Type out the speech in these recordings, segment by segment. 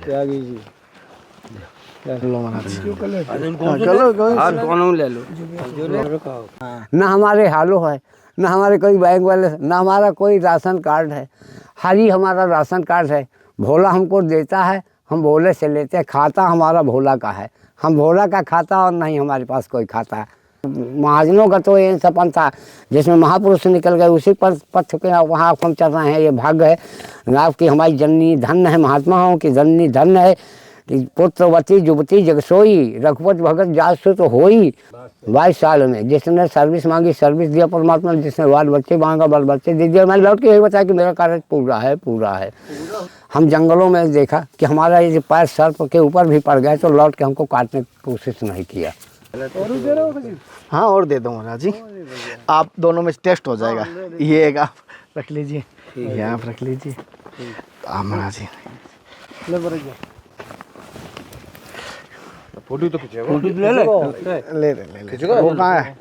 त्यागी जी लो ना हमारे हालो है, ना हमारे कोई बैंक वाले, ना हमारा कोई राशन कार्ड है। खाली हमारा राशन कार्ड है। भोला हमको देता है, हम भोले से लेते हैं। खाता हमारा भोला का है, हम भोला का खाता और नहीं हमारे पास कोई खाता है। महाजनों का तो ये सपन था जिसमें महापुरुष निकल गए, उसी पर पथ के वहाँ हम चल रहे हैं। ये भाग्य है आपकी, हमारी जननी धन्य है, महात्माओं की जननी धन्य है कि पुत्रवती युवती जगसोई, रघुपत भगत जासु तो होई। 22 साल में जिसने सर्विस मांगी सर्विस दिया परमात्मा, जिसने बाल बच्चे मांगा बाल बच्चे दे दिया। मैंने लौट के यही बताया कि मेरा कार्य पूरा है, पूरा है। हम जंगलों में देखा कि हमारा ये पैर सर्प के ऊपर भी पड़ गए तो लौट के हमको काटने की कोशिश नहीं किया। हाँ और दे दो महाराज जी, आप दोनों में टेस्ट हो जाएगा। ये एक आप रख लीजिए, ये आप रख लीजिए। आप महाराज जी फोटो तो खींचेगा, फोटो ले ले वो कहाँ है?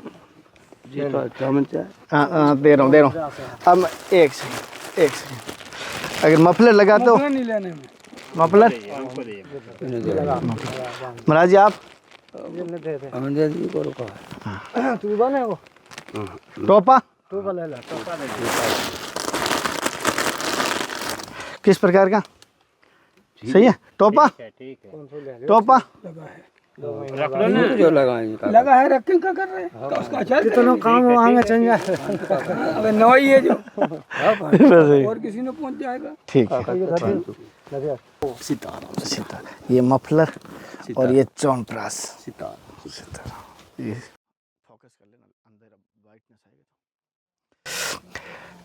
हाँ दे रहा हूँ। अब एक सेकंड अगर मफलर लगा तो मफलर महाराज जी आप टोपा किस प्रकार का सही है? टोपा टोपा जो लगा है रखें क्या कर रहे हैं उसका चल कितना काम आगे चल जाए। अबे नवाई है जो और किसी ने पहुंच जाएगा। ठीक है सितारा ये मफलर और ये चौनप्रास सितारा ये फोकस कर लेना अंदर ब्राइटनेस आएगा।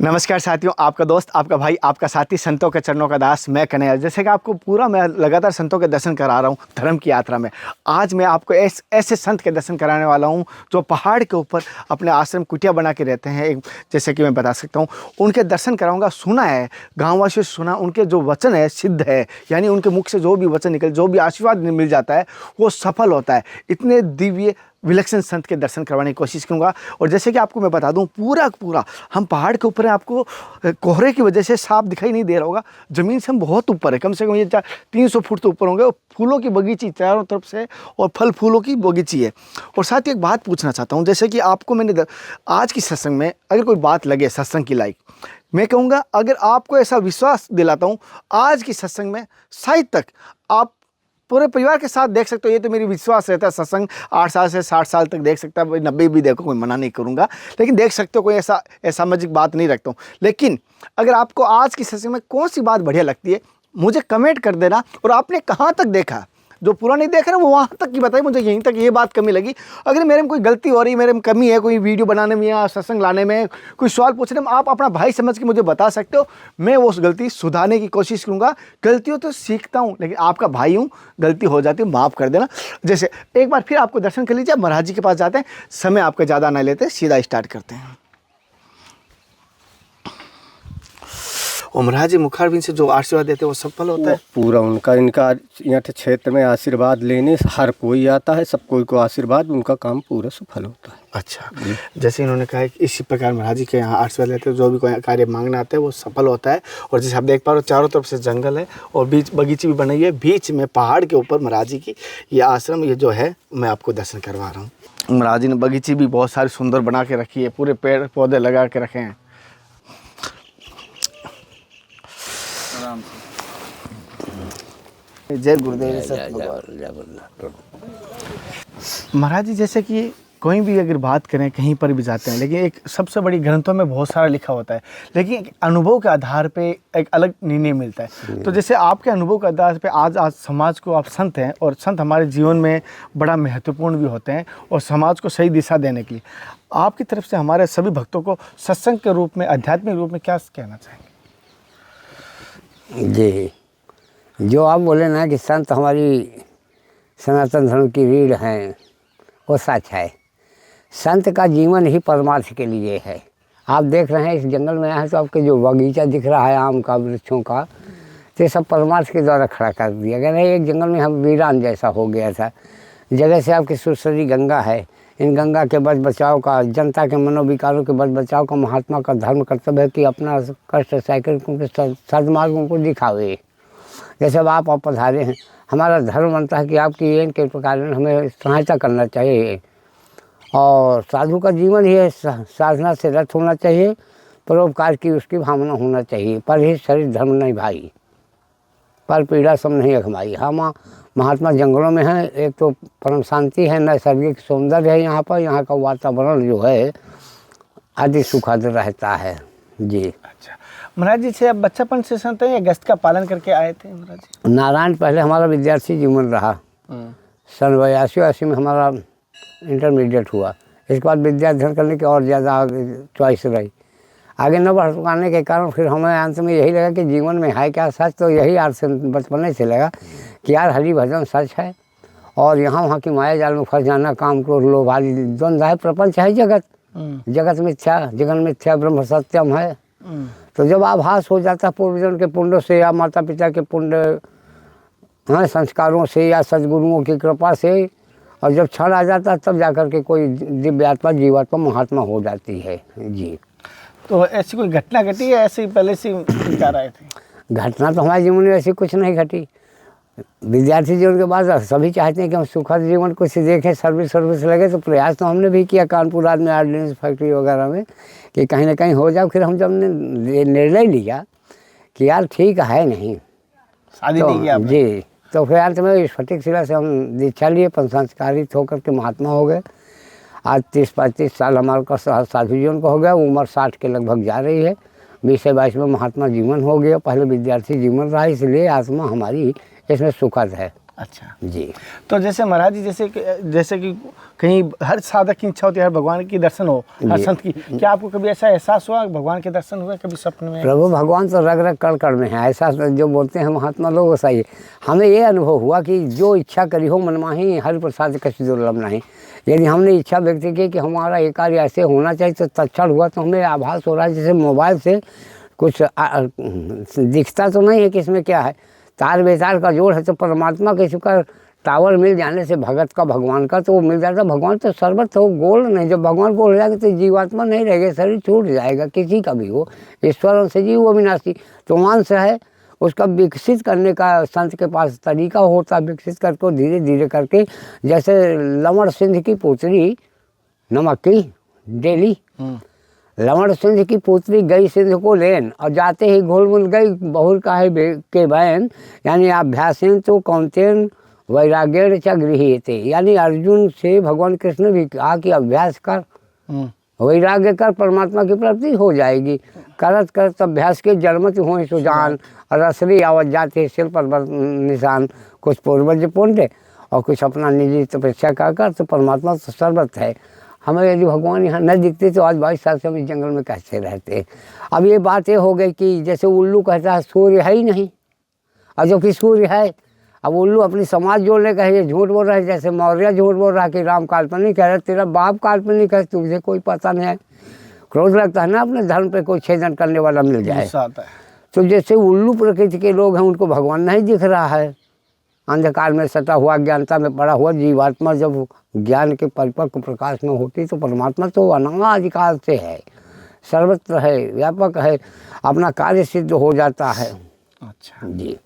नमस्कार साथियों, आपका दोस्त आपका भाई आपका साथी संतों के चरणों का दास मैं कन्हैया। जैसे कि आपको पूरा मैं लगातार संतों के दर्शन करा रहा हूँ धर्म की यात्रा में। आज मैं आपको ऐसे संत के दर्शन कराने वाला हूँ जो पहाड़ के ऊपर अपने आश्रम कुटिया बना के रहते हैं। एक जैसे कि मैं बता सकता हूँ उनके दर्शन कराऊंगा। सुना है गाँववासियों से सुना, उनके जो वचन है सिद्ध है, यानी उनके मुख से जो भी वचन निकल जो भी आशीर्वाद मिल जाता है वो सफल होता है। इतने दिव्य विलक्षण संत के दर्शन करवाने की कोशिश करूंगा। और जैसे कि आपको मैं बता दूं पूरा हम पहाड़ के ऊपर हैं। आपको कोहरे की वजह से साफ दिखाई नहीं दे रहा होगा, ज़मीन से हम बहुत ऊपर है, कम से कम ये 300 फुट तो ऊपर होंगे। और फूलों की बगीची चारों तरफ से और फल फूलों की बगीची है। और साथ ही एक बात पूछना चाहता हूँ, जैसे कि आपको मैंने आज की सत्संग में अगर कोई बात लगे सत्संग की लायक, मैं कहूँगा अगर आपको ऐसा विश्वास दिलाता हूँ आज की सत्संग में शायद तक आप पूरे परिवार के साथ देख सकते हो। ये तो मेरी विश्वास रहता है सत्संग 8 साल से 60 साल तक देख सकता है, 90 भी देखो, कोई मना नहीं करूँगा, लेकिन देख सकते हो, कोई ऐसा सामाजिक बात नहीं रखता हूँ। लेकिन अगर आपको आज की सत्संग में कौन सी बात बढ़िया लगती है मुझे कमेंट कर देना। और आपने कहाँ तक देखा, जो पूरा नहीं देख रहे वो वहाँ तक की बताइए, मुझे यहीं तक ये बात कमी लगी। अगर मेरे में कोई गलती हो रही, मेरे में कमी है कोई वीडियो बनाने में या सत्संग लाने में, कोई सवाल पूछने में, आप अपना भाई समझ के मुझे बता सकते हो। मैं वो उस गलती सुधारने की कोशिश करूँगा। गलतियों तो सीखता हूँ, लेकिन आपका भाई हूँ, गलती हो जाती है माफ़ कर देना। जैसे एक बार फिर आपको दर्शन कर लीजिए। महाराज जी के पास जाते हैं, समय आपका ज़्यादा ना लेते, सीधा स्टार्ट करते हैं। और महाराज जी मुखारबिंद से जो आशीर्वाद देते हैं वो सफल होता है पूरा उनका। इनका यहाँ क्षेत्र में आशीर्वाद लेने हर कोई आता है, सब कोई को आशीर्वाद, उनका काम पूरा सफल होता है। अच्छा, जैसे इन्होंने कहा है कि इसी प्रकार महाराज जी के यहाँ आशीर्वाद लेते हैं, जो भी कोई कार्य मांगना आता है वो सफल होता है। और जैसे आप देख पा रहे हो चारों तरफ से जंगल है और बीच बगीची भी बनाई है, बीच में पहाड़ के ऊपर महाराज जी की ये आश्रम ये जो है मैं आपको दर्शन करवा रहा हूँ। महाराज जी ने बगीची भी बहुत सारी सुंदर बना के रखी है, पूरे पेड़ पौधे लगा के रखे हैं। जय गुरुदेव। महाराज जी जैसे कि कोई भी अगर बात करें कहीं पर भी जाते हैं, लेकिन एक सबसे बड़ी ग्रंथों में बहुत सारा लिखा होता है, लेकिन एक अनुभव के आधार पे एक अलग निर्णय मिलता है। तो जैसे आपके अनुभव के आधार पे आज समाज को आप संत हैं, और संत हमारे जीवन में बड़ा महत्वपूर्ण भी होते हैं और समाज को सही दिशा देने के लिए आपकी तरफ से हमारे सभी भक्तों को सत्संग के रूप में, आध्यात्मिक रूप में क्या कहना चाहेंगे? जी, जो आप बोले ना कि संत हमारी सनातन धर्म की रीढ़ हैं, वो सच है। संत का जीवन ही परमार्थ के लिए है। आप देख रहे हैं इस जंगल में आए तो आपके जो बगीचा दिख रहा है आम का, वृक्षों का, तो ये सब परमार्थ के द्वारा खड़ा कर दिया गया। नहीं एक जंगल में हम वीरान जैसा हो गया था। जगह से आपकी सुरसरी गंगा है, इन गंगा के बच बचाव का, जनता के मनोविकारों के बच बचाव का महात्मा का धर्म कर्तव्य है कि अपना कष्ट साइकिल सदमार्ग उनको दिखावे। जैसे अब आप पधारे हैं, हमारा धर्म बनता है कि आपकी इनके प्रकार हमें सहायता करना चाहिए। और साधु का जीवन ही है साधना से रत होना चाहिए, परोपकार की उसकी भावना होना चाहिए। पर ही शरीर धर्म नहीं भाई, पर पीड़ा सब नहीं अखमाई। हम महात्मा जंगलों में हैं, एक तो परम शांति है, नैसर्गिक सौंदर्य है यहाँ पर, यहाँ का वातावरण जो है अति सुखद रहता है जी। अच्छा महाराज जी, से आप बच्चापन से संत हैं या गृहस्थ का पालन करके आए थे महाराज जी? नारायण पहले हमारा विद्यार्थी जीवन रहा, सन 82-80 में हमारा इंटरमीडिएट हुआ। इसके बाद विद्या अध्ययन करने की और ज़्यादा चॉइस रही। आगे न बढ़ पाने के कारण फिर हमें अंत में यही लगा कि जीवन में है क्या सच, तो यही अर्थ से बचपन से लगा कि यार हरि भजन सच है, और यहाँ वहाँ की माया जाल में फंस जाना, काम क्रोध लोभ आदि द्वंद्व है, प्रपंच है जगत, जगत मिथ्या, जगन मिथ्या, ब्रह्म सत्यम है। तो जब आभास हो जाता पूर्वजन के पुण्यों से या माता पिता के पुण्य संस्कारों से या सदगुरुओं की कृपा से, और जब क्षण आ जाता तब जाकर के कोई दिव्यात्मा जीवात्मा महात्मा हो जाती है जी। तो ऐसी कोई घटना घटी है, ऐसे ही पहले से कर रहे थे? घटना तो हमारे जीवन में ऐसी कुछ नहीं घटी। विद्यार्थी जीवन के बाद सभी चाहते हैं कि हम सुखद जीवन कुछ देखें, सर्विस लगे, तो प्रयास तो हमने भी किया कानपुर आदि में, ऑर्डिनेंस फैक्ट्री वगैरह में, कि कहीं ना कहीं हो जाए। फिर हम जब निर्णय लिया कि यार ठीक है नहीं, शादी तो नहीं किया आपने? जी, तो फिर अंत में स्फटिक शिला से हम दीक्षा लिए, संस्कारित होकर के महात्मा हो गए। आज 30-35 साल हमारे का साधु जीवन का हो गया, उम्र 60 के लगभग जा रही है। 20 से 22 में महात्मा जीवन हो गया, पहले विद्यार्थी जीवन रहा, इसलिए आत्मा हमारी इसमें सुखद है। अच्छा जी। तो जैसे महाराज जी, जैसे कि कहीं हर साधक की इच्छा होती है हर भगवान की दर्शन हो, हर संत की, क्या आपको कभी ऐसा एहसास हुआ भगवान के दर्शन हुए कभी सपने में? प्रभु भगवान तो रग रग कण कण में है, ऐसा जो बोलते हैं महात्मा लोग वैसा ही हमें ये अनुभव हुआ कि जो इच्छा करी हो मन माही, हरि प्रसाद कछु दुर्लभ नहीं। यदि हमने इच्छा व्यक्त की कि हमारा ये कार्य ऐसे होना चाहिए, तो तत्क्षण हुआ। तो हमें आभास हो रहा है जैसे मोबाइल से कुछ दिखता तो नहीं है कि इसमें क्या है, तार बेतार का जोड़ है, तो परमात्मा के शुक्र टावर मिल जाने से भगत का भगवान का तो वो मिल जाता। भगवान तो सर्वत्र हो, गोल नहीं, जब भगवान को हो जाएगा तो जीवात्मा नहीं रहेगा, शरीर छूट जाएगा, किसी का भी हो। ईश्वर से जीव वो विनाशी, तो अंश है, उसका विकसित करने का संत के पास तरीका होता, विकसित करके धीरे धीरे करके। जैसे लवण सिंध की पुत्री नमक की डेली, लवण सिंध की पुत्री गई सिंध को लेन, और जाते ही घोल मुल गई बहुर काहे के बैन, यानी अभ्यासेन तो कौंतेन वैराग्य च गृहीते, यानी अर्जुन से भगवान कृष्ण भी कहा कि अभ्यास कर, वैराग्य कर, परमात्मा की प्राप्ति हो जाएगी। करत करत अभ्यास के जलमत हो सुजान, और असली आवत जाते सिर पर निशान। कुछ पूर्वज पुण्य और कुछ अपना निजी तपस्या कर, तो परमात्मा तो सर्वत्र है। हमें यदि भगवान यहाँ न दिखते तो आज 22 साल से हम इस जंगल में कैसे रहते। अब ये बात ये हो गई कि जैसे उल्लू कहता है सूर्य है ही नहीं, और जो कि सूर्य है, अब उल्लू अपनी समाज जोड़ने का है, ये झूठ बोल रहा है। जैसे मौर्य झूठ बोल रहा है कि राम काल्पनिक है, तेरा बाप काल्पनिक है, तुझे कोई पता नहीं है। क्रोध लगता है ना अपने धर्म पे कोई छेदन करने वाला मिल जाए। तो जैसे उल्लू प्रकृति के लोग हैं, उनको भगवान नहीं दिख रहा है। अंधकार में सटा हुआ, अज्ञानता में पड़ा हुआ जीवात्मा जब ज्ञान के परिपक्व प्रकाश में होती, तो परमात्मा तो अनादिकाल से है, सर्वत्र है, व्यापक है, अपना कार्य सिद्ध हो जाता है। अच्छा जी।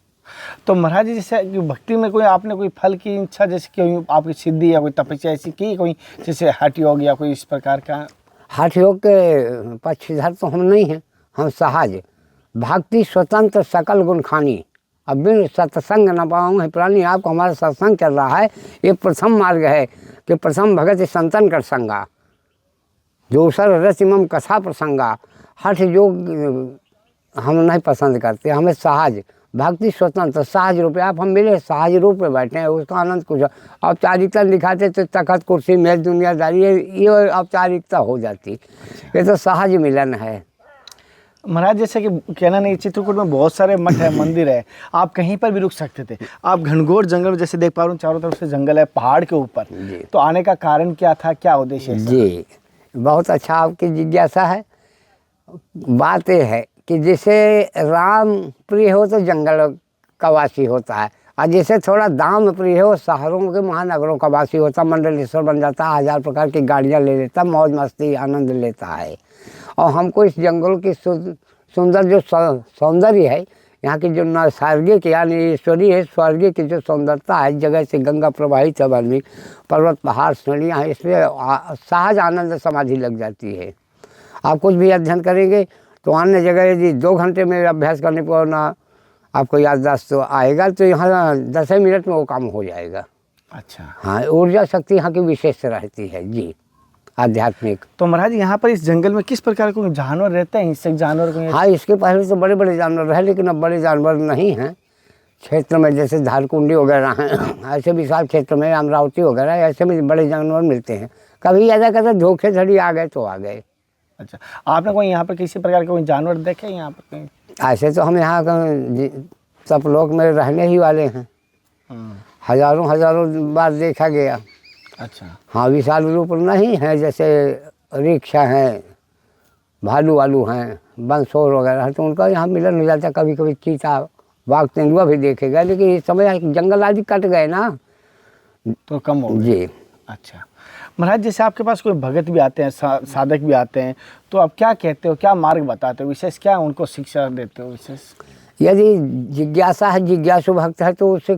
तो महाराज जी, जैसे कि भक्ति में कोई आपने कोई फल की इच्छा, जैसे कि आपकी सिद्धि या कोई तपस्या ऐसी की, कोई जैसे हठ योग या कोई इस प्रकार का? हठ योग के पक्षधर तो हम नहीं हैं, हम सहज भक्ति स्वतंत्र सकल गुण खानी, अब बिन सत्संग न पाऊँ है प्राणी। आपको हमारा सत्संग चल रहा है, ये प्रथम मार्ग है कि प्रथम भगत संतन कर संगा, जो सर रसिमम कथा प्रसंगा। हठ योग हम नहीं पसंद करते, हमें सहज भक्ति स्वतंत्र सहज रूप आप हम मिले, सहज रूप में बैठे हैं, उसका आनंद कुछ। औपचारिकता दिखाते तो तखत कुर्सी मेल दुनियादारी, ये औपचारिकता हो जाती। ये तो सहज मिलन है। महाराज जैसे कि कहना नहीं, चित्रकूट में बहुत सारे मठ है, मंदिर है, आप कहीं पर भी रुक सकते थे। आप घनघोर जंगल में जैसे देख पा रहा हूँ, चारों तरफ से जंगल है, पहाड़ के ऊपर, तो आने का कारण क्या था, क्या उद्देश्य है? जी बहुत अच्छा आपकी जिज्ञासा है। बात यह है कि जैसे राम प्रिय हो तो जंगल का वासी होता है, और जैसे थोड़ा दाम प्रिय हो शहरों के महानगरों का वासी होता, मंडलेश्वर बन जाता है, 1000 प्रकार की गाड़ियाँ ले लेता, मौज मस्ती आनंद लेता है। और हमको इस जंगल की सुंदर जो सौंदर्य है, यहाँ की जो नैसर्गिक यानी ईश्वरीय स्वर्गीय की जो सुंदरता है, जगह से गंगा प्रवाहित है, वाल्मीकि पर्वत पहाड़ श्रेणियाँ हैं, इसमें सहज आनंद समाधि लग जाती है। आप कुछ भी अध्ययन करेंगे तो अन्य जगह यदि 2 घंटे में अभ्यास करने पर ना आपको याददाश्त तो आएगा, तो यहाँ 10 मिनट में वो काम हो जाएगा। अच्छा। हाँ, ऊर्जा शक्ति यहाँ की विशेष रहती है जी, आध्यात्मिक। तो महाराज यहाँ पर इस जंगल में किस प्रकार के जानवर रहते हैं, हिंसक जानवर को? हाँ, इसके पहले तो बड़े बड़े जानवर रहे, लेकिन अब बड़े जानवर नहीं हैं क्षेत्र में, जैसे धारकुंडी वगैरह हैं, ऐसे विशाल क्षेत्र में अमरावती वगैरह, ऐसे में बड़े जानवर मिलते हैं। कभी ऐसा कहते धोखेधड़ी आ गए तो आ गए। अच्छा, आपने कोई यहाँ पर किसी प्रकार के कोई जानवर देखे यहाँ पर कहीं? ऐसे तो हम यहाँ सब लोग में रहने ही वाले हैं, हजारों बार देखा गया। अच्छा। हाँ, विशाल रूप नहीं है, जैसे रिक्शा हैं, भालू वालू हैं, बंसोर वगैरह है, तो उनका यहाँ मिलन हो जाता है। कभी कभी चीता, बाघ, तेंदुआ भी देखेगा, लेकिन इस समय जंगल आदि कट गए ना, तो कम हो गए। जी। अच्छा महाराज, जैसे आपके पास कोई भगत भी आते हैं, साधक भी आते हैं, तो आप क्या कहते हो, क्या मार्ग बताते हो, विशेष क्या उनको शिक्षा देते हो विशेष? यदि जिज्ञासा है, जिज्ञासु भक्त है, तो उससे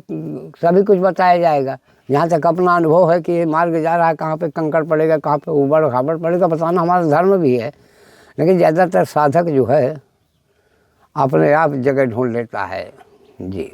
सभी कुछ बताया जाएगा। जहाँ तक अपना अनुभव है कि ये मार्ग जा रहा है, कहाँ पे कंकड़ पड़ेगा, कहाँ पे उबड़ खाबड़ पड़ेगा, बताना हमारा धर्म भी है। लेकिन ज़्यादातर साधक जो है अपने आप जगह ढूंढ लेता है जी।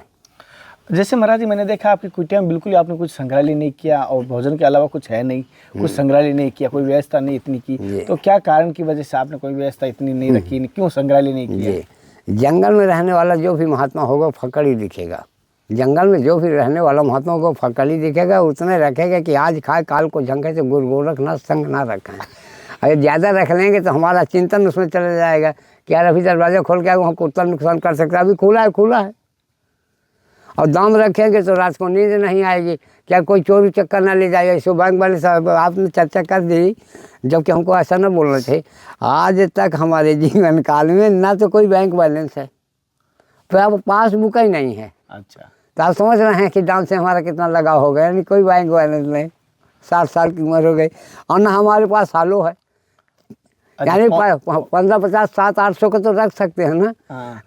जैसे महाराज जी, मैंने देखा आपकी कुटिया में बिल्कुल आपने कुछ संग्रहालय नहीं किया, और भोजन के अलावा कुछ है नहीं, कुछ संग्रहालय नहीं किया, कोई व्यवस्था नहीं इतनी की, तो क्या कारण की वजह से आपने कोई व्यवस्था इतनी नहीं रखी, क्यों संग्रहालय नहीं किया? जी, जंगल में रहने वाला जो भी महात्मा होगा फकड़ ही दिखेगा। जंगल में जो भी रहने वाला महात्मा को फकड़ ही दिखेगा, उतने रखेगा कि आज खाए काल को झंके, से गुरु गोरख ना संग ना रखें। अगर ज़्यादा रख लेंगे तो हमारा चिंतन उसमें चला जाएगा कि यार अभी दरवाज़ा खोल के हम कुत्ता नुकसान कर सकता है, अभी खुला है। और दाम रखेंगे तो रात को नींद नहीं आएगी, क्या कोई चोरी चक्कर ना ले जाएगा। इसको बैंक वाले साहब आपने चर्चा कर दी, जबकि हमको ऐसा ना बोलना थे। आज तक हमारे जीवन काल में ना तो कोई बैंक बैलेंस है, तो अब पासबुक ही नहीं है। अच्छा, तो आप समझ रहे हैं कि डांस से हमारा कितना लगाव हो गया, यानी कोई बैंक बैलेंस नहीं, 60 साल की उम्र हो गई, और ना हमारे पास सालों है। यानी 15, 50, 700, 800 का तो रख सकते हैं ना।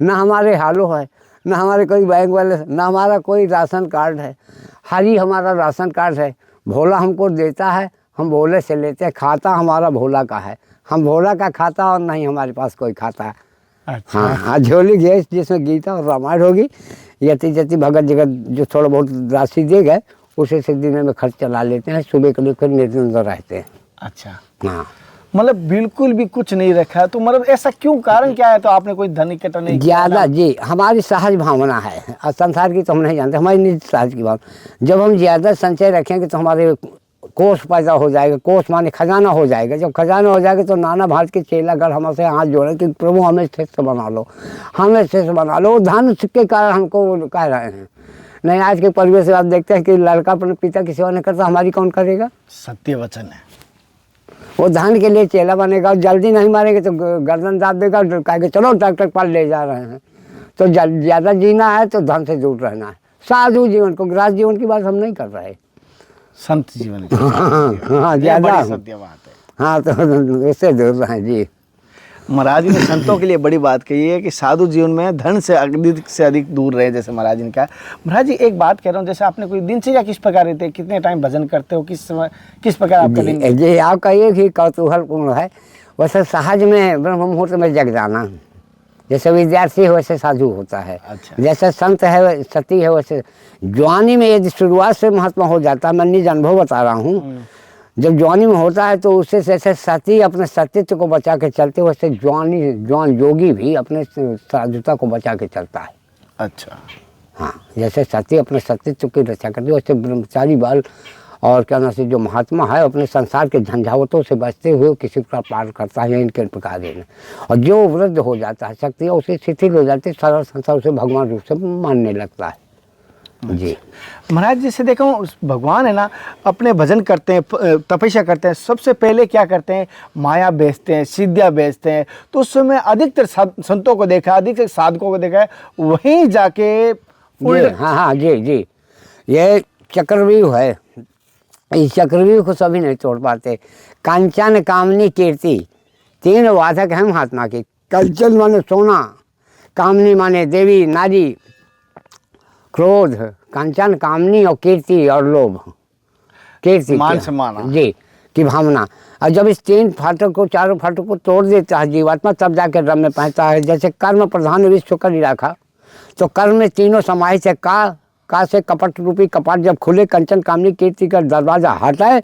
ना हमारे हालों है, ना हमारे कोई बैंक बैलेंस, ना हमारा कोई राशन कार्ड है। हाली हमारा राशन कार्ड है, भोला हमको देता है, हम भोले से लेते हैं। खाता हमारा भोला का है, हम भोला का खाता, और नहीं हमारे पास कोई खाता है। अच्छा। हाँ, झोली गैस जिसमें गीता और रामायण होगी, यति जति भगत जगत जो थोड़ा बहुत राशि दे गए, उसे से दिन में खर्च चला लेते हैं, सुबह के लिए फिर निर्जन रहते हैं। अच्छा, हाँ, मतलब बिल्कुल भी कुछ नहीं रखा, तो मतलब ऐसा क्यों, कारण क्या है? तो आपने कोई धन इकट्ठा नहीं किया? ज़्यादा जी, हमारी सहज भावना है, और संसार की तो हम नहीं जानते, हमारी निज सहज की भावना। जब हम ज़्यादा संचय रखेंगे तो हमारे कोष पैदा हो जाएगा, कोष माने खजाना हो जाएगा। जब खजाना हो जाएगा तो नाना भारत के चेलागढ़ हमसे हाथ जोड़े कि प्रभु हमें श्रेष्ठ बना लो, हमें श्रेष्ठ बना लो। धन के कारण हमको कह रहे हैं। नहीं, आज के परिवेश से आप देखते हैं कि लड़का अपने पिता की सेवा नहीं करता, हमारी कौन करेगा? सत्य वचन है। वो धन के लिए चेला बनेगा, और जल्दी नहीं मारेंगे तो गर्दन दाब देगा, कहेगा चलो डॉक्टर पर ले जा रहे हैं। तो ज़्यादा जीना है तो धन से दूर रहना है। साधु जीवन को, गृहस्थ जीवन की बात हम नहीं कर रहे, संत जीवन। हाँ, ज़्यादा सत्य बात है। हाँ, तो इससे दूर रहें जी। महाराज जी ने संतों के लिए बड़ी बात कही है कि साधु जीवन में धन से अधिक दूर रहे, जैसे महाराज जी ने कहा। महाराज जी, एक बात कह रहा हूँ, जैसे आपने कोई दिनचर्या किस प्रकार रहते, कितने टाइम भजन करते हो, किस समय, किस प्रकार आपका दिन? जी, आपका ये ही कौतूहलपूर्ण है। वैसे सहज में ब्रह्म मुहूर्त में जग जाना, जैसे विद्यार्थी है वैसे साधु होता है। अच्छा। जैसे संत है, सती है, वैसे जवानी में यदि शुरुआत से महात्मा हो जाता है, मैं निज अनुभव बता रहा हूँ, जब जवानी में होता है तो उससे जैसे सती अपने सतीत्व को बचा के चलते, वैसे जवान योगी भी अपने साधुता को बचा के चलता है। अच्छा। हाँ, जैसे सती अपने सतीत्व की रक्षा करती है, वैसे ब्रह्मचारी बाल और क्या नाम से जो महात्मा है अपने संसार के झंझावतों से बचते हुए किसी का पार करता है, इनके प्रकार है। और जो वृद्ध हो जाता है, शक्ति उसे शिथिल हो जाती है, सारा संसार उसे भगवान रूप से मानने लगता है। जी महाराज, जैसे देखो भगवान है ना, अपने भजन करते हैं, तपस्या करते हैं, सबसे पहले क्या करते हैं? माया बेचते हैं, सिद्धियाँ बेचते हैं। तो उस समय अधिकतर संतों को देखा, अधिकतर साधकों को देखा है, वहीं जाके हाँ, जी, ये चक्रव्यूह है। इस चक्रव्यूह को सभी नहीं तोड़ पाते। कंचन, कामनी, कीर्ति, 3 वाधक हैं महात्मा की। कंचन माने सोना, कामनी माने देवी नारी, क्रोध कंचन कामनी और कीर्ति और लोभ। कीर्ति मान क्या? सम्मान। जी की भावना। और जब इस तीन फाटक को चारों फाटक को तोड़ देता है जीवात्मा तब जाके रम में पहुँचता है। जैसे कर्म प्रधान विश्व कर ही रखा तो कर्म में तीनों समाहित है। का से कपट रूपी कपाट जब खुले कंचन कामनी कीर्ति का दरवाजा हटाए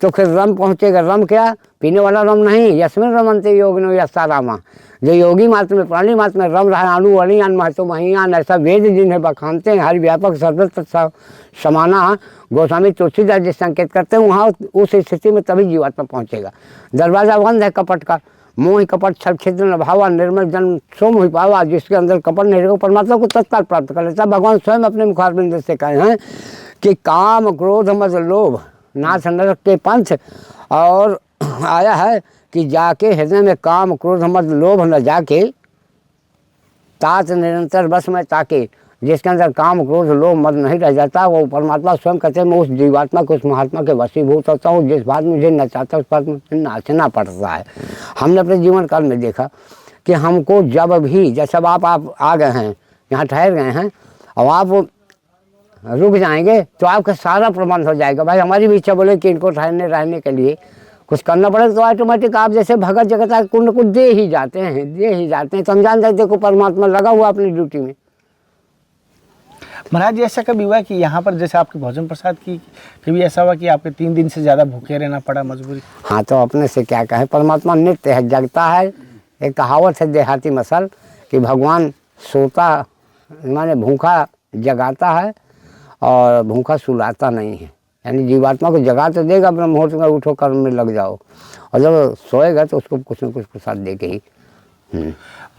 तो फिर रम पहुँचेगा। रम क्या? पीने वाला रम नहीं, यस्मिन रमन्ते योगिनो यस्सा रामा। जो योगी मात्र में प्राणी मात्र में रम रहा अणु अणियान महतो महियान ऐसा वेद जिन्हें बखानते हैं हर व्यापक सर्वत्र समाना गोस्वामी तुलसीदास जी संकेत करते हैं वहाँ उस स्थिति में तभी जीवात्मा पहुँचेगा। दरवाजा बंद है कपट का। मोह कपट छल छिद्र न भावा निर्मल जन्म सोम हुई पावा। जिसके अंदर कपट नहीं रहेगा परमात्मा को तत्काल प्राप्त कर लेता। भगवान स्वयं अपने मुखारबिंद से कहे हैं कि काम क्रोध मद लोभ नाथ नरक के पंथ। और आया है कि जाके हृदय में काम क्रोध मद लोभ न जाके तात निरंतर बस में ताके। जिसके अंदर काम क्रोध लोभ मद नहीं रह जाता वो परमात्मा स्वयं कहते हैं मैं उस जीवात्मा को उस महात्मा के वशीभूत होता हूँ। जिस बात मुझे नचाता उस बात मुझे नाचना पड़ता है। हमने अपने जीवन काल में देखा कि हमको जब भी जैसे अब आप आ गए हैं यहाँ ठहर गए हैं और आप रुक जाएंगे तो आपका सारा प्रबंध हो जाएगा। भाई हमारी भी इच्छा बोले कि इनको ठहरने रहने के लिए कुछ करना पड़ेगा तो ऑटोमेटिक आप जैसे भगत जगत कुछ न कुछ दे ही जाते हैं। तो हम जानते हैं देखो परमात्मा लगा हुआ अपनी ड्यूटी में। महाराज जी ऐसा कभी हुआ कि यहाँ पर जैसे आपके भोजन प्रसाद की कभी ऐसा हुआ कि आपके 3 दिन से ज़्यादा भूखे रहना पड़ा मजबूरी? हाँ तो अपने से क्या कहें, परमात्मा नित्य है जगता है। एक कहावत है देहाती मसल कि भगवान सोता माने भूखा जगाता है और भूखा सुलाता नहीं है। यानी जीवात्मा को जगा तो देगा ब्रह्म मुहूर्त में उठो कर्म में लग जाओ और जब सोएगा तो उसको कुछ न कुछ प्रसाद दे के ही।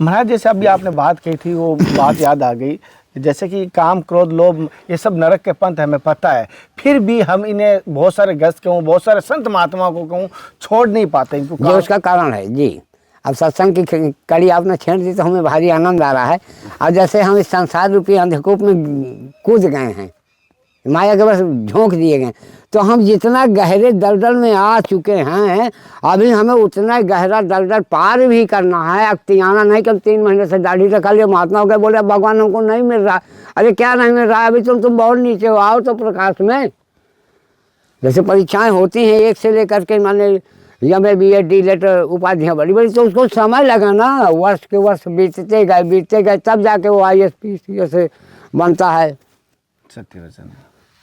महाराज जैसे अभी आपने बात कही थी वो बात याद आ गई जैसे कि काम क्रोध लोभ ये सब नरक के पंथ हमें पता है फिर भी हम इन्हें बहुत सारे गस्त कहूँ बहुत सारे संत महात्मा को कहूँ छोड़ नहीं पाते इनको। ये उसका कारण है जी। अब सत्संग की कड़ी आपने छेड़ दी तो हमें भारी आनंद आ रहा है। और जैसे हम इस संसार रूपी अंधकूप में कूद गए हैं माया के बस झोंक दिए गए तो हम जितना गहरे दलदल में आ चुके हैं अभी हमें उतना गहरा दलदल पार भी करना है। अख्तियाना नहीं कि हम 3 महीने से दाढ़ी रखा लिया महात्मा हो गए बोले भगवान हमको नहीं मिल रहा। अरे क्या नहीं मिल रहा है? अभी तुम बहुत नीचे हो, आओ तो प्रकाश में। जैसे परीक्षाएं होती हैं 1 से लेकर के माने एम.ए. B.Ed. D.Led उपाधियाँ बड़ी बड़ी तो उसको समय लगा ना। वर्ष के वर्ष बीतते गए तब जाके वो IAS बनता है। सत्य वचन।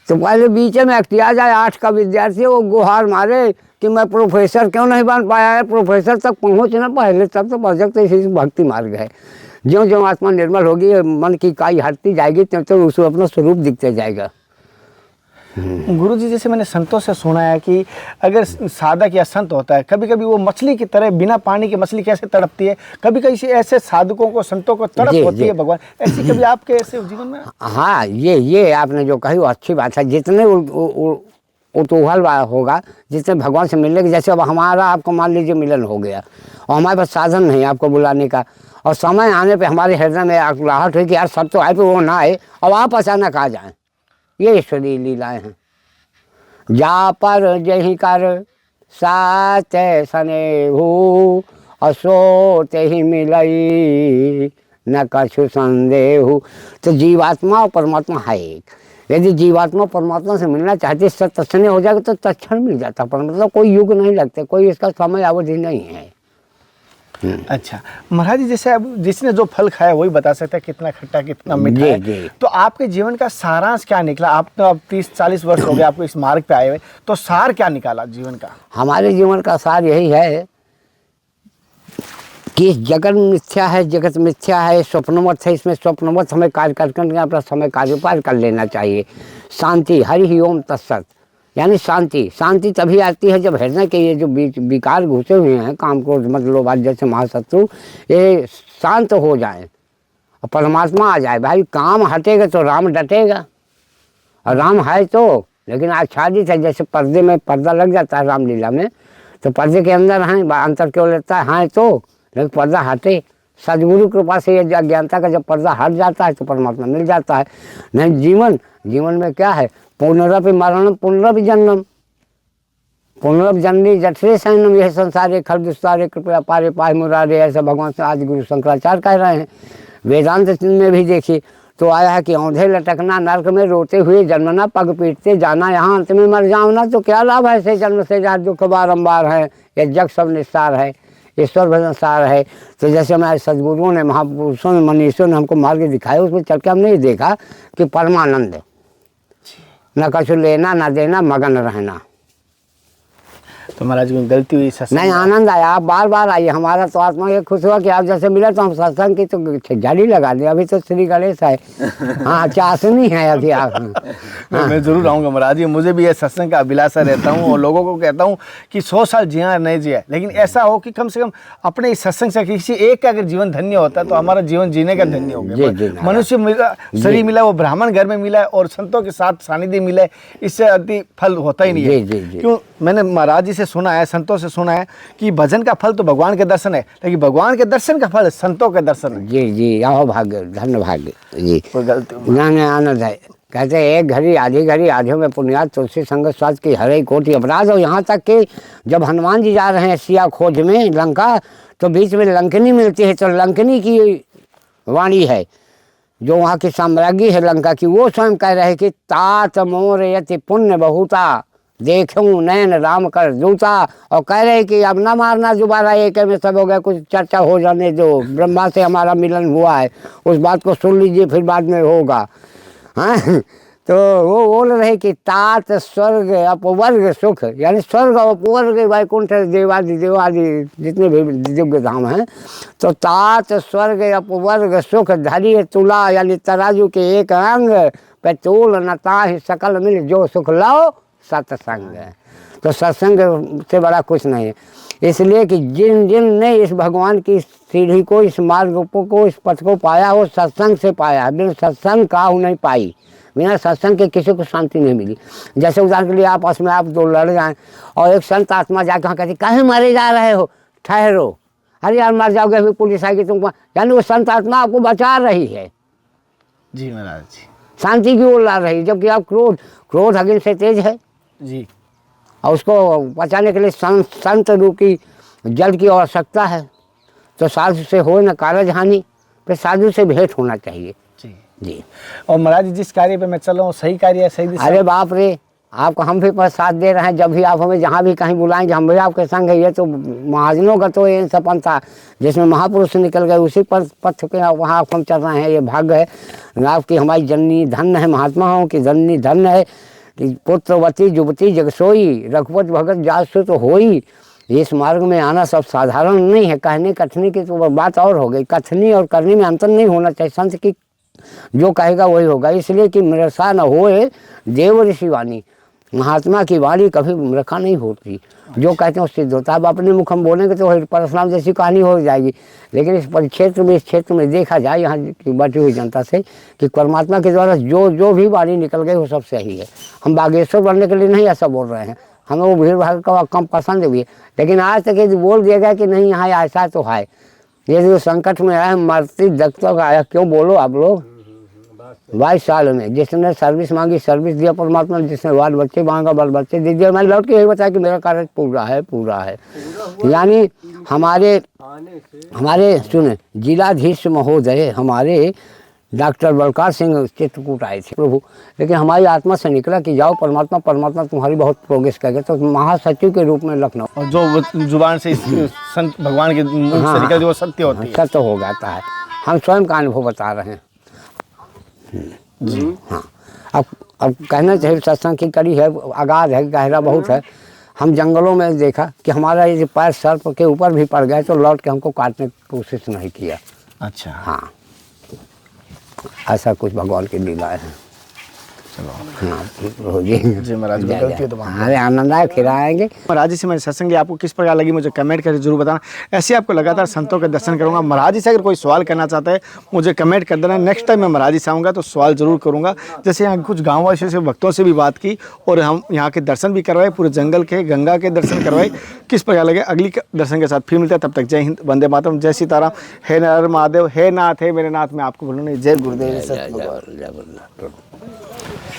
तो पहले बीच में अख्तियार जाए 8 का विद्यार्थी वो गुहार मारे कि मैं प्रोफेसर क्यों नहीं बन पाया है। प्रोफेसर तक पहुँचना पहले तब तो पहुँच सकते इसी भक्ति मार्ग है। ज्यों ज्यों आत्मा निर्मल होगी मन की इकाई हटती जाएगी त्यों तो उसको अपना स्वरूप दिखते जाएगा। गुरु जी जैसे मैंने संतों से सुना है कि अगर साधक या संत होता है कभी कभी वो मछली की तरह बिना पानी के मछली कैसे तड़पती है कभी कभी ऐसे साधकों को संतों को तड़प होती है भगवान ऐसी कभी आपके ऐसे जीवन में? हाँ ये आपने जो कही वो अच्छी बात है। जितने उतूहल होगा जितने भगवान से मिलने के जैसे अब हमारा आपको मान लीजिए मिलन हो गया और हमारे पास साधन नहीं आपको बुलाने का और समय आने पे हमारे हृदय में आकुलाहट हुई कि यार सब तो आए पे वो ना आए और आप अचानक आ जाएं। ये ईश्वरीय लीलाएं हैं। जा पर जही कर सात सने हो असोते ही मिलई न कछु संदेह। तो जीवात्मा और परमात्मा है एक। यदि जीवात्मा परमात्मा से मिलना चाहते तत्क्षण हो जाएगा तो तत्क्षण मिल जाता परमात्मा। कोई युग नहीं लगते कोई इसका समय अवधि नहीं है। अच्छा महाराज जी जैसे अब जिसने जो फल खाया वही बता सकता है कितना खट्टा कितना मीठा है। तो आपके जीवन का सारांश क्या निकला? आप तो अब 30-40 वर्ष हो गए आपको इस मार्ग पे आए हुए तो सार क्या निकाला जीवन का? हमारे जीवन का सार यही है कि जगत मिथ्या है जगत मिथ्या है स्वप्नवत है। इसमें स्वप्नवत हमें कार्य करके अपना समय कार्य पार कर लेना चाहिए। शांति हरि ओम तत्सत यानी शांति तभी आती है जब हृदय के ये जो विकार घुसे हुए हैं काम क्रोध मद लोभ आदि जैसे महाशत्रु ये शांत हो जाए और परमात्मा आ जाए। भाई काम हटेगा तो राम डटेगा और राम है तो लेकिन आच्छादित है। जैसे पर्दे में पर्दा लग जाता है रामलीला में तो पर्दे के अंदर हैं अंतर क्यों लेता है तो लेकिन पर्दा हटे। सदगुरु कृपा से ये अज्ञानता का जब पर्दा हट जाता है तो परमात्मा मिल जाता है। नहीं जीवन में क्या है पुनरपि मरणम पुनरपि जन्म पुनरपि जननी जठरे सैनम यह संसारे खल दुस्तारे कृपया पारे पाए मुरारे। ऐसा भगवान से आज गुरु शंकराचार्य कह रहे हैं वेदांत में भी देखिए तो आया है कि औंधे लटकना नरक में रोते हुए जन्मना, पग पीटते जाना यहाँ अंत में मर जाओना। तो क्या लाभ है ऐसे जन्म से जहाँ दुख बारंबार है, ये जग सब निस्तार है, ईश्वर भजन सार है। तो जैसे हमारे सदगुरुओं ने, महापुरुषों ने, मनीषियों ने हमको मार्ग दिखाया, उसमें चल के हमने ये देखा कि परमानंद, न कछु लेना न देना, मगन रहना। तो महाराज कोई गलती हुई सत्संग नहीं, आनंद आया। आप बार बार आइए, हमारा तो आत्मा ये खुश हुआ कि आप जैसे मिले तो हम सत्संग की तो जाली लगा दें। अभी तो श्री गणेश है, हाँ चाशनी है अभी आप। मैं जरूर आऊँगा महाराज जी, मुझे भी ये सत्संग का अभिलाषा रहता हूँ और लोगों को कहता हूँ कि 100 साल जिया नहीं जिया, लेकिन ऐसा हो कि कम से कम अपने इस सत्संग से किसी एक का अगर जीवन धन्य होता है तो हमारा जीवन जीने का धन्य हो गया। मनुष्य मिला, शरीर मिला, वो ब्राह्मण घर में मिला है और संतों के साथ सानिध्य मिला है, इससे अति फल होता ही नहीं है। क्यों, मैंने महाराज जी से सुना है, संतों से सुना है कि भजन का फल तो भगवान के दर्शन है, लेकिन भगवान के दर्शन का फल संतों के दर्शन है। जी जी, आओ भाग्य, धन्य भाग्य जी। कोई गलती ना आनंद है। कहते हैं एक घड़ी आधी घड़ी आधियों में पुण्यात, तुलसी संगत स्वाद की हरे कोटि अपराध। और यहाँ तक कि जब हनुमान जी जा रहे हैं सिया खोज में लंका, तो बीच में लंकनी मिलती है, तो लंकनी की वाणी है, जो वहाँ की साम्राज्ञी है लंका की, वो स्वयं कह रहे कि तात मोर यति पुण्य बहुता, देखूं नैन राम कर दूता। और कह रहे कि अब ना मारना दोबारा, एक में सब हो गया, कुछ चर्चा हो जाने दो, ब्रह्मा से हमारा मिलन हुआ है, उस बात को सुन लीजिए फिर बाद में होगा। हाँ, तो वो बोल रहे कि तात स्वर्ग अपवर्ग सुख, यानी स्वर्ग अपवर्ग वैकुंठ देवादि देवादि जितने भी दिव्य धाम हैं, तो तात स्वर्ग अपवर्ग सुख धरी तुला, यानी तराजू के एक अंग पे तूल न ताहि सकल मिल, जो सुख लो सत्संग। तो सत्संग से बड़ा कुछ नहीं है। इसलिए कि जिन जिन ने इस भगवान की सीढ़ी को, इस मार्ग को, इस पथ को पाया, वो सत्संग से पाया। बिना सत्संग काहू नहीं पाई, बिना सत्संग के किसी को शांति नहीं मिली। जैसे उदाहरण के लिए आपस में आप दो लड़ जाएं और एक संत आत्मा जाके वहाँ कहती कहीं मारे जा रहे हो, ठहरो, अरे यार मर जाओगे, फिर पुलिस आएगी तुमको, यानी वो संत आत्मा आपको बचा रही है। जी महाराज जी, शांति की ओर ला रही, जबकि आप क्रोध अग्नि से तेज है जी, और उसको बचाने के लिए संत रूपी जल की आवश्यकता है। तो साधु से हो न कारज हानि, फिर साधु से भेंट होना चाहिए। जी जी। और महाराज जी, जिस कार्य पे मैं चल रहा हूँ सही कार्य है, सही दिशा। अरे बाप रे, आपको हम भी साथ दे रहे हैं। जब भी आप हमें जहाँ भी कहीं बुलाएंगे हम भी आपके संग है। ये तो महाजनों का तो ये सपन था, जिसमें महापुरुष निकल गए, उसी पर पथ पे वहाँ हम चल रहे हैं। ये भाग्य है आपकी, हमारी जननी धन्य है, महात्माओं की जननी धन्य है कि पुत्रवती युवती जगसोई, रघुपत भगत जासु तो होई। इस मार्ग में आना सब साधारण नहीं है। कहने कथने की तो बात और हो गई, कथनी और करने में अंतर नहीं होना चाहिए। संत की जो कहेगा वही होगा। इसलिए कि मृषा न होए देव ऋषि वाणी, महात्मा की वाणी कभी मृखा नहीं होती। जो कहते हैं वो सिद्ध होता है। अब अपने मुख हम बोलेंगे तो परशुराम जैसी कहानी हो जाएगी। लेकिन इस परिक्षेत्र में, इस क्षेत्र में देखा जाए यहाँ की बची हुई जनता से कि परमात्मा के द्वारा जो भी वाणी निकल गई वो सब सही है। हम बागेश्वर बनने के लिए नहीं ऐसा बोल रहे हैं, हमें वो भीड़ भाड़ का कम पसंद भी है। लेकिन आज तक यदि बोल दिया गया कि नहीं यहाँ ऐसा तो है, ये जो संकट में आया, मरती दक्तों का आया, क्यों बोलो आप लोग। 22 साल में जिसने सर्विस मांगी सर्विस दिया परमात्मा, जिसने बाल बच्चे मांगा बाल बच्चे दे दिया। मैंने लौट के यही बताया कि मेरा कार्य पूरा है। यानी हमारे सुने जिलाधीश महोदय हमारे डॉक्टर बलकार सिंह चित्रकूट आए थे प्रभु, लेकिन हमारी आत्मा से निकला कि जाओ परमात्मा तुम्हारी बहुत प्रोग्रेस करेगा। तो महासचिव के रूप में लखनऊ, और जो जुबान से संत भगवान के मुख से निकल वो सत्य होती है, सत्य हो जाता है। हम स्वयं का अनुभव बता रहे हैं जी। हाँ, अब कहना चाहिए सत्संग की कड़ी है, आगाध है, गहरा बहुत है। हम जंगलों में देखा कि हमारा ये पैर सर्प के ऊपर भी पड़ गए तो लौट के हमको काटने की कोशिश नहीं किया। अच्छा, हाँ, ऐसा कुछ भगवान की लीला है। चलो हाँ जी महाराज, गलती है तो अरे आनंदायक खिलाएंगे। महाराज जी से मेरी सत्संग आपको किस प्रकार लगी मुझे कमेंट करके जरूर बताना। ऐसे आपको लगातार संतों के दर्शन करूंगा। महाराज जी से अगर कोई सवाल करना चाहता है मुझे कमेंट कर देना। नेक्स्ट टाइम मैं महाराज जी से आऊँगा तो सवाल जरूर करूँगा। जैसे यहाँ कुछ गाँव वासियों से, भक्तों से भी बात की और हम यहाँ के दर्शन भी करवाए, पूरे जंगल के गंगा के दर्शन करवाए। किस प्रकार लगे अगली दर्शन के साथ फिर मिलते हैं। तब तक जय हिंद, वंदे मातरम, जय सीताराम, हे नर महादेव, हे नाथ, हे मेरे नाथ। मैं आपको बोलूँ नहीं, जय गुरुदेव।